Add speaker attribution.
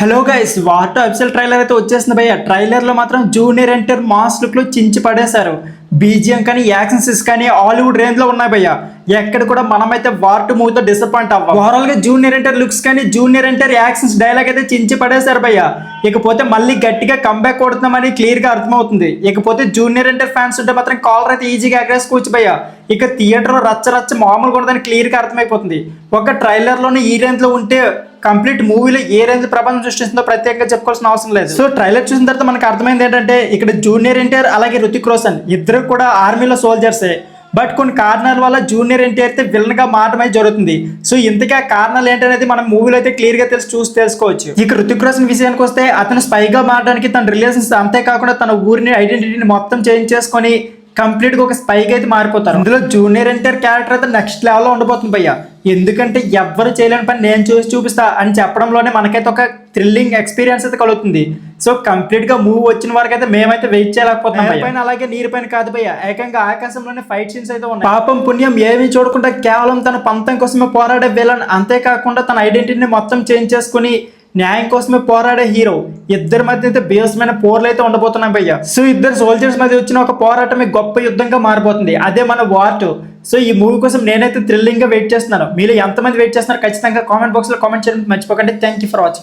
Speaker 1: Hello guys, war official trailer అయితే వచ్చేసింది భయ్య. ట్రైలర్ లో మాత్రం జూనియర్ ఎన్టీఆర్ మాస్ లుక్ లో చించి పడేశారు. బీజిఎం కానీ యాక్షన్స్ కానీ హాలీవుడ్ రేంజ్ లో ఉన్నాయి భయ్య. ఎక్కడ కూడా మనమైతే వార్ 2 మూవీతో డిసప్పాయింట్ అవ్వం. ఓవరాల్ గా జూనియర్ ఎన్టీఆర్ లుక్స్ కానీ జూనియర్ ఎన్టీఆర్ యాక్షన్స్ డైలాగ్ అయితే చించి పడేశారు భయ్య. ఇకపోతే మళ్ళీ గట్టిగా కంబ్యాక్ కొడుతున్నామని క్లియర్ గా అర్థమవుతుంది. ఇకపోతే జూనియర్ ఎన్టీఆర్ ఫ్యాన్స్ ఉంటే మాత్రం కాలర్ అయితే ఈజీగా ఎగరేసుకోవచ్చు భయ్య. ఇక థియేటర్ రచ్చ రచ్చ మామూలుగా ఉండదని క్లియర్ గా అర్థమైపోతుంది. ఒక ట్రైలర్ లోనే ఈ రేంజ్ లో ఉంటే కంప్లీట్ మూవీలో ఏ రేంజ్ ప్రబంధం సృష్టిస్తుందో ప్రత్యేకంగా చెప్పుకోవాల్సిన అవసరం లేదు. సో ట్రైలర్ చూసిన తర్వాత మనకు అర్థమైంది ఏంటంటే ఇక్కడ జూనియర్ ఎన్టీఆర్ అలాగే రుతిక్ రోషన్ ఇద్దరు కూడా ఆర్మీలో సోల్జర్సే. బట్ కొన్ని కారణాల వల్ల జూనియర్ ఎన్టీఆర్ అయితే విలన్ గా మారడమే జరుగుతుంది. సో ఇంతకీ ఆ కారణాలు ఏంటనేది మనం మూవీలో అయితే క్లియర్ గా తెలుసుకోవచ్చు. ఇక రుతిక్ రోషన్ విషయానికి వస్తే అతను స్పైగా మారడానికి తన రిలేషన్స్ అంతేకాకుండా తన ఊరిని ఐడెంటిటీని మొత్తం చేంజ్ చేసుకొని కంప్లీట్ గా ఒక స్పైకి అయితే మారిపోతారు. అందులో జూనియర్ ఎన్టీఆర్ క్యారెక్టర్ అయితే నెక్స్ట్ లెవెల్ లో ఉండబోతుంది భయ్య. ఎందుకంటే ఎవ్వరు చేయలేని పని నేను చూసి చూపిస్తా అని చెప్పడంలోనే మనకైతే ఒక థ్రిల్లింగ్ ఎక్స్పీరియన్స్ అయితే కలుగుతుంది. సో కంప్లీట్ గా మూవీ వచ్చిన వరకు అయితే మేమైతే వెయిట్ చేయలేకపోతున్నాం పైన అలాగే నీరు పైన కాదు భయ్య, ఏకంగా ఆకాశంలోనే ఫైట్ సీన్స్ అయితే ఉన్నాయి. పాపం పుణ్యం ఏమీ చూడకుండా కేవలం తన పంతం కోసమే పోరాడే విలన్, అంతేకాకుండా తన ఐడెంటిటీని మొత్తం చేంజ్ చేసుకుని న్యాయం కోసమే పోరాడే హీరో. ఇద్దరి మధ్య అయితే బేసమైన పోర్లు అయితే ఉండబోతున్నాయి భయ్య. సో ఇద్దరు సోల్జర్స్ మధ్య వచ్చిన ఒక పోరాటమే గొప్ప యుద్ధంగా మారిపోతుంది. అదే మన వార్ 2. సో ఈ మూవీ కోసం నేనైతే థ్రిల్లింగ్ గా వెయిట్ చేస్తున్నాను. మీరు ఎంతమంది వెయిట్ చేస్తున్నారు ఖచ్చితంగా కామెంట్ బాక్స్ లో కామెంట్ చేయడం మర్చిపోకండి. Thank you for watching.